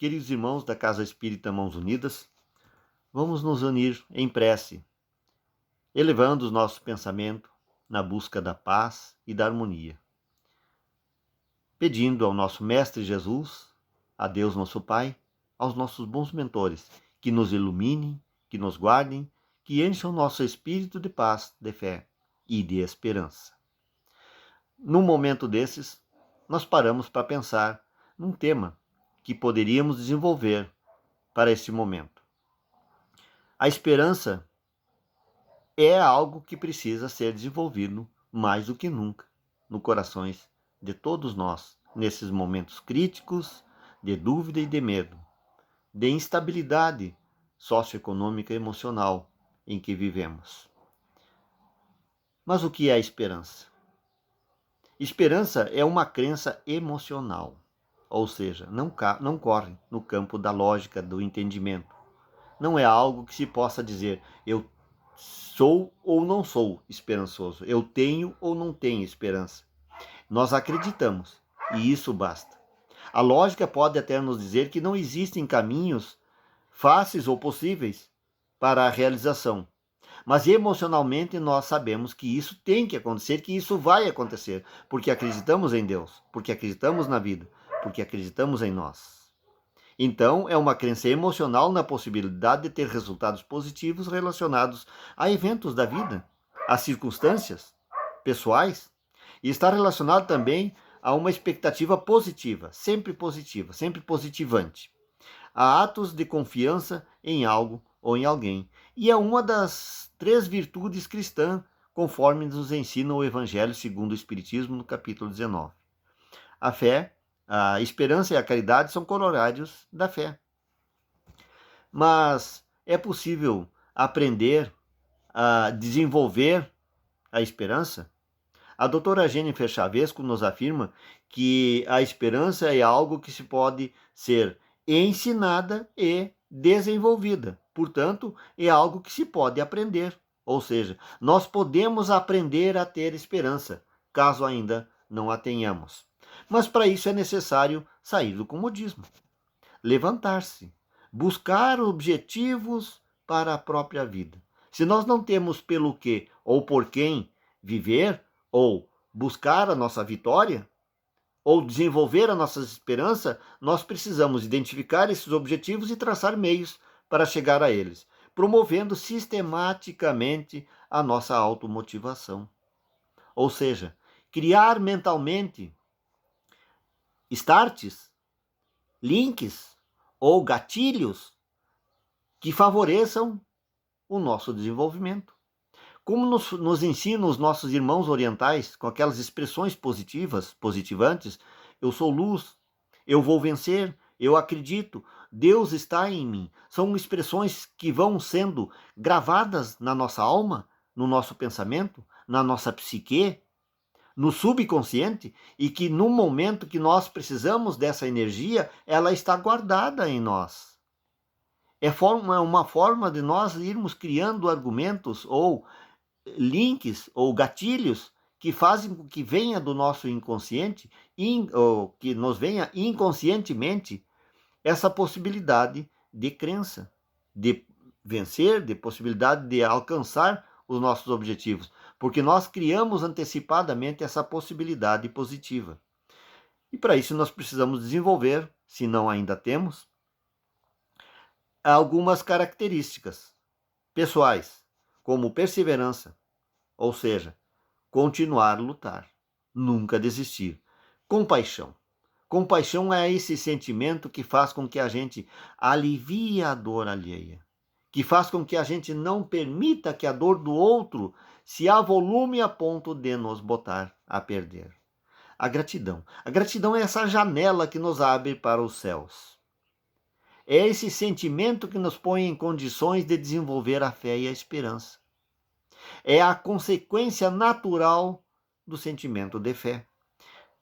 queridos irmãos da Casa Espírita Mãos Unidas, vamos nos unir em prece, elevando o nosso pensamento na busca da paz e da harmonia, pedindo ao nosso Mestre Jesus, a Deus nosso Pai, aos nossos bons mentores, que nos iluminem, que nos guardem, que encham o nosso espírito de paz, de fé e de esperança. Num momento desses, nós paramos para pensar num tema que poderíamos desenvolver para este momento. A esperança é algo que precisa ser desenvolvido mais do que nunca nos corações de todos nós, nesses momentos críticos de dúvida e de medo, de instabilidade socioeconômica e emocional em que vivemos. Mas o que é a esperança? Esperança é uma crença emocional, ou seja, não corre no campo da lógica, do entendimento. Não é algo que se possa dizer, eu sou ou não sou esperançoso, eu tenho ou não tenho esperança. Nós acreditamos, e isso basta. A lógica pode até nos dizer que não existem caminhos fáceis ou possíveis para a realização. Mas emocionalmente nós sabemos que isso tem que acontecer, que isso vai acontecer, porque acreditamos em Deus, porque acreditamos na vida, porque acreditamos em nós. Então, é uma crença emocional na possibilidade de ter resultados positivos relacionados a eventos da vida, a circunstâncias pessoais, e está relacionado também a uma expectativa positiva, sempre positivante, a atos de confiança em algo ou em alguém. E é uma das 3 virtudes cristãs, conforme nos ensina o Evangelho segundo o Espiritismo, no capítulo 19. A fé, a esperança e a caridade são corolários da fé. Mas é possível aprender a desenvolver a esperança? A doutora Jennifer Chavesco nos afirma que a esperança é algo que se pode ser ensinada e desenvolvida. Portanto, é algo que se pode aprender. Ou seja, nós podemos aprender a ter esperança, caso ainda não a tenhamos. Mas para isso é necessário sair do comodismo, levantar-se, buscar objetivos para a própria vida. Se nós não temos pelo que ou por quem viver, ou buscar a nossa vitória, ou desenvolver a nossa esperança, nós precisamos identificar esses objetivos e traçar meios para chegar a eles, promovendo sistematicamente a nossa automotivação. Ou seja, criar mentalmente starts, links ou gatilhos que favoreçam o nosso desenvolvimento. Como nos ensinam os nossos irmãos orientais, com aquelas expressões positivantes, eu sou luz, eu vou vencer, eu acredito, Deus está em mim. São expressões que vão sendo gravadas na nossa alma, no nosso pensamento, na nossa psique, no subconsciente, e que no momento que nós precisamos dessa energia, ela está guardada em nós. É uma forma de nós irmos criando argumentos ou links ou gatilhos que fazem com que venha do nosso inconsciente, ou que nos venha inconscientemente, essa possibilidade de crença, de vencer, de possibilidade de alcançar os nossos objetivos, porque nós criamos antecipadamente essa possibilidade positiva. E para isso nós precisamos desenvolver, se não ainda temos, algumas características pessoais, como perseverança, ou seja, continuar a lutar, nunca desistir. Compaixão. Compaixão é esse sentimento que faz com que a gente alivie a dor alheia, que faz com que a gente não permita que a dor do outro se avolume a ponto de nos botar a perder. A gratidão. A gratidão é essa janela que nos abre para os céus. É esse sentimento que nos põe em condições de desenvolver a fé e a esperança. É a consequência natural do sentimento de fé.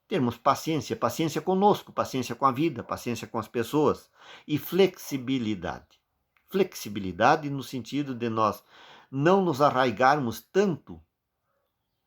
Termos paciência, paciência conosco, paciência com a vida, paciência com as pessoas e flexibilidade. Flexibilidade no sentido de nós não nos arraigarmos tanto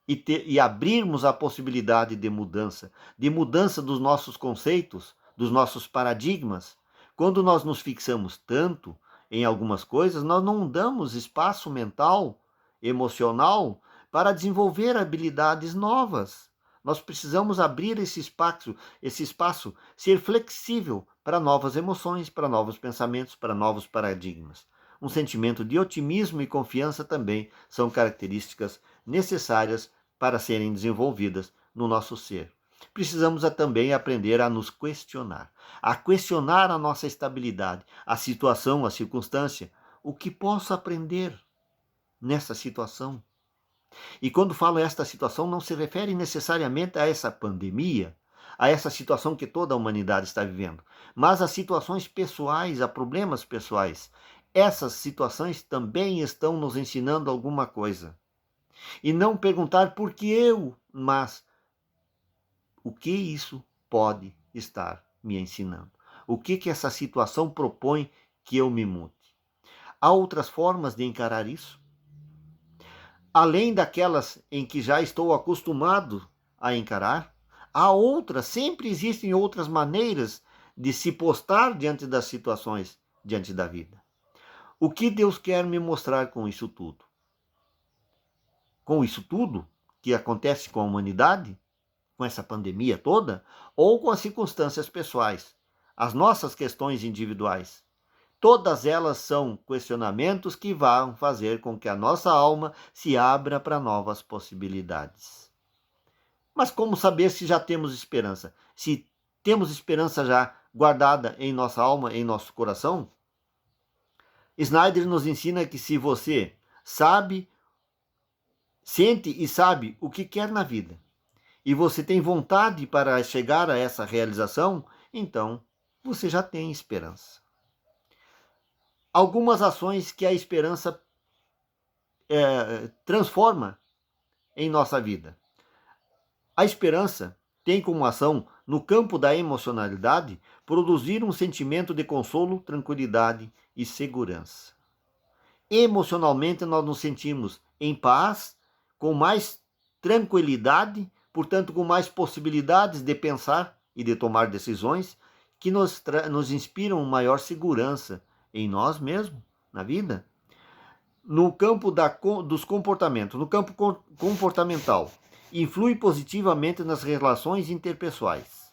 e abrirmos a possibilidade de mudança dos nossos conceitos, dos nossos paradigmas, Quando nós nos fixamos tanto em algumas coisas, nós não damos espaço mental, emocional, para desenvolver habilidades novas. Nós precisamos abrir esse espaço, ser flexível para novas emoções, para novos pensamentos, para novos paradigmas. Um sentimento de otimismo e confiança também são características necessárias para serem desenvolvidas no nosso ser. Precisamos também aprender a nos questionar, a questionar a nossa estabilidade, a situação, a circunstância, o que posso aprender nessa situação. E quando falo esta situação, não se refere necessariamente a essa pandemia, a essa situação que toda a humanidade está vivendo, mas a situações pessoais, a problemas pessoais. Essas situações também estão nos ensinando alguma coisa. E não perguntar por que eu, mas o que isso pode estar me ensinando? O que essa situação propõe que eu me mude? Há outras formas de encarar isso? Além daquelas em que já estou acostumado a encarar, há outras, sempre existem outras maneiras de se postar diante das situações, diante da vida. O que Deus quer me mostrar com isso tudo? Com isso tudo que acontece com a humanidade, com essa pandemia toda, ou com as circunstâncias pessoais, as nossas questões individuais. Todas elas são questionamentos que vão fazer com que a nossa alma se abra para novas possibilidades. Mas como saber se já temos esperança? Se temos esperança já guardada em nossa alma, em nosso coração? Snyder nos ensina que se você sabe, sente e sabe o que quer na vida, e você tem vontade para chegar a essa realização, então você já tem esperança. Algumas ações que a esperança transforma em nossa vida. A esperança tem como ação, no campo da emocionalidade, produzir um sentimento de consolo, tranquilidade e segurança. Emocionalmente, nós nos sentimos em paz, com mais tranquilidade, portanto, com mais possibilidades de pensar e de tomar decisões que nos inspiram maior segurança em nós mesmos, na vida. No campo dos comportamentos, no campo comportamental, influi positivamente nas relações interpessoais,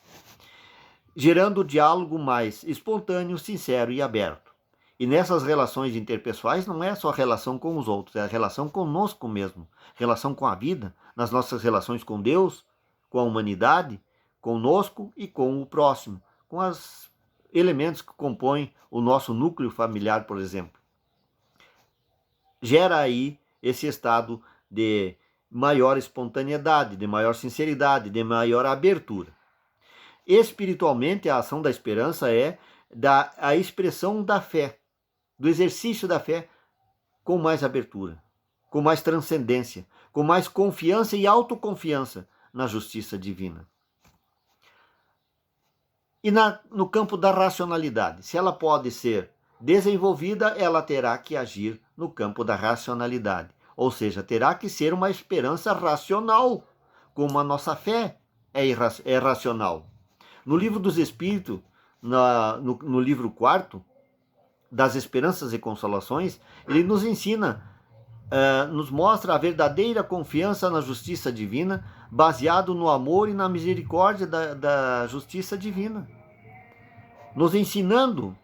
gerando diálogo mais espontâneo, sincero e aberto. E nessas relações interpessoais não é só a relação com os outros, é a relação conosco mesmo, relação com a vida, nas nossas relações com Deus, com a humanidade, conosco e com o próximo, com os elementos que compõem o nosso núcleo familiar, por exemplo. Gera aí esse estado de maior espontaneidade, de maior sinceridade, de maior abertura. Espiritualmente, a ação da esperança é a expressão da fé, do exercício da fé com mais abertura, com mais transcendência, com mais confiança e autoconfiança na justiça divina. E no campo da racionalidade, se ela pode ser desenvolvida, ela terá que agir no campo da racionalidade. Ou seja, terá que ser uma esperança racional, como a nossa fé é racional. No Livro dos Espíritos, no livro 4, das Esperanças e Consolações, ele nos ensina, nos mostra a verdadeira confiança na justiça divina, baseado no amor e na misericórdia da justiça divina. Nos ensinando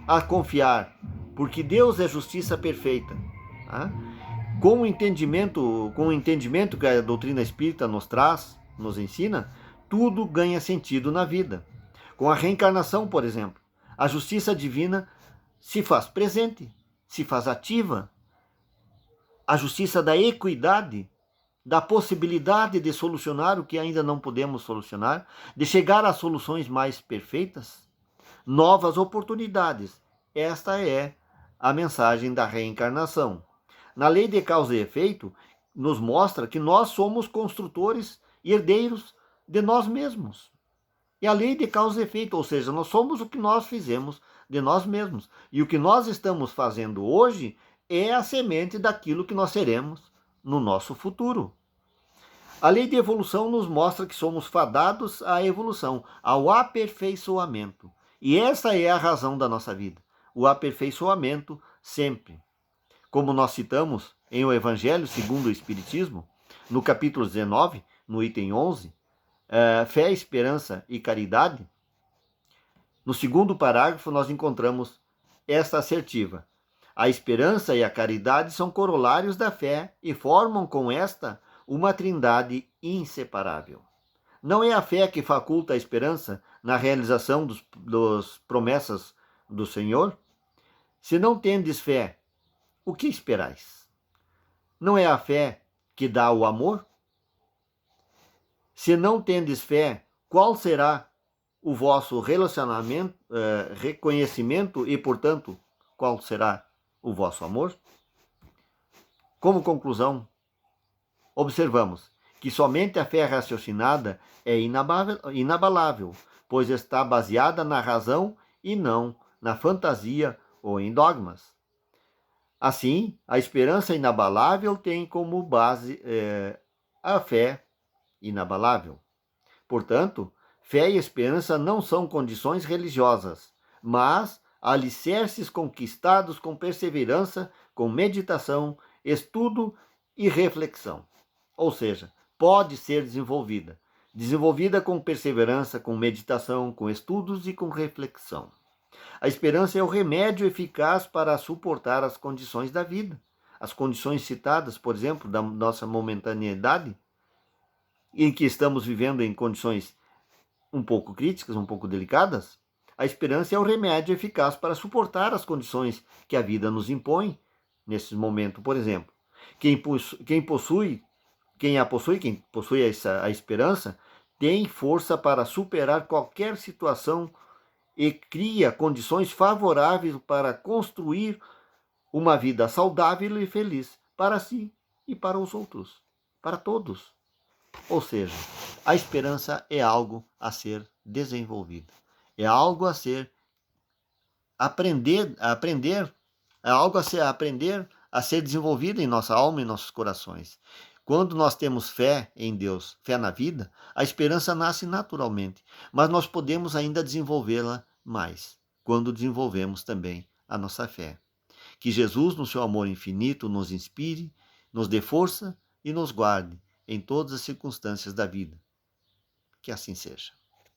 a confiar, porque Deus é justiça perfeita. Tá? Com o entendimento que a doutrina espírita nos traz, nos ensina, tudo ganha sentido na vida. Com a reencarnação, por exemplo, a justiça divina se faz presente, se faz ativa. A justiça da equidade, da possibilidade de solucionar o que ainda não podemos solucionar, de chegar a soluções mais perfeitas, novas oportunidades. Esta é a mensagem da reencarnação. Na lei de causa e efeito, nos mostra que nós somos construtores e herdeiros de nós mesmos. E a lei de causa e efeito, ou seja, nós somos o que nós fizemos de nós mesmos. E o que nós estamos fazendo hoje é a semente daquilo que nós seremos no nosso futuro. A lei de evolução nos mostra que somos fadados à evolução, ao aperfeiçoamento. E essa é a razão da nossa vida, o aperfeiçoamento sempre. Como nós citamos em o Evangelho segundo o Espiritismo, no capítulo 19, no item 11, fé, esperança e caridade, no segundo parágrafo nós encontramos esta assertiva: a esperança e a caridade são corolários da fé e formam com esta uma trindade inseparável. Não é a fé que faculta a esperança na realização dos promessas do Senhor? Se não tendes fé, o que esperais? Não é a fé que dá o amor? Se não tendes fé, qual será o vosso relacionamento, reconhecimento e, portanto, qual será o vosso amor? Como conclusão, observamos que somente a fé raciocinada é inabalável, pois está baseada na razão e não na fantasia ou em dogmas. Assim, a esperança inabalável tem como base a fé inabalável. Portanto, fé e esperança não são condições religiosas, mas alicerces conquistados com perseverança, com meditação, estudo e reflexão. Ou seja, pode ser desenvolvida com perseverança, com meditação, com estudos e com reflexão. A esperança é o remédio eficaz para suportar as condições da vida. As condições citadas, por exemplo, da nossa momentaneidade, em que estamos vivendo em condições um pouco críticas, um pouco delicadas, a esperança é o remédio eficaz para suportar as condições que a vida nos impõe nesse momento. Por exemplo, quem possui a esperança, tem força para superar qualquer situação e cria condições favoráveis para construir uma vida saudável e feliz para si e para os outros, para todos. Ou seja, a esperança é algo a ser desenvolvido, é algo a ser aprender, é algo a ser aprender a ser desenvolvido em nossa alma e em nossos corações. Quando nós temos fé em Deus, fé na vida, a esperança nasce naturalmente, mas nós podemos ainda desenvolvê-la mais, quando desenvolvemos também a nossa fé. Que Jesus, no seu amor infinito, nos inspire, nos dê força e nos guarde em todas as circunstâncias da vida. Que assim seja.